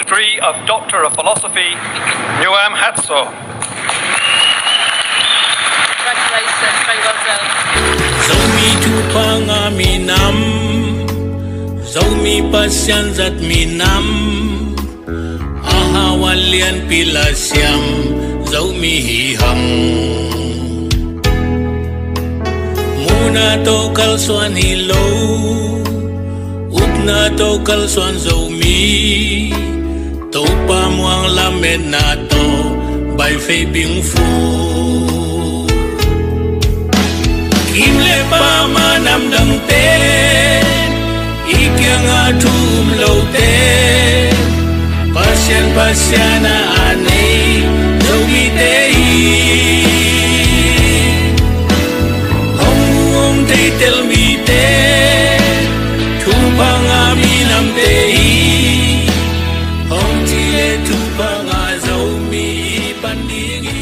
degree of Doctor of Philosophy, Nuam Hatzaw. Congratulations, very well done. ZOMI tupanga minam, ZOMI PASIAN minam, ahawalian pilasyam, ZOMI hihang. Muna to kalsuan hilo, upna to kalsuan ZOMI, topa mo ang lamed na to, by Fei Bing Fu. Kimle pa manam dang te, ikyang atum lo te, pasyan na ane, zogi te hong te tel mi te, tupang aminam te hong chile tupang zomi pandigi.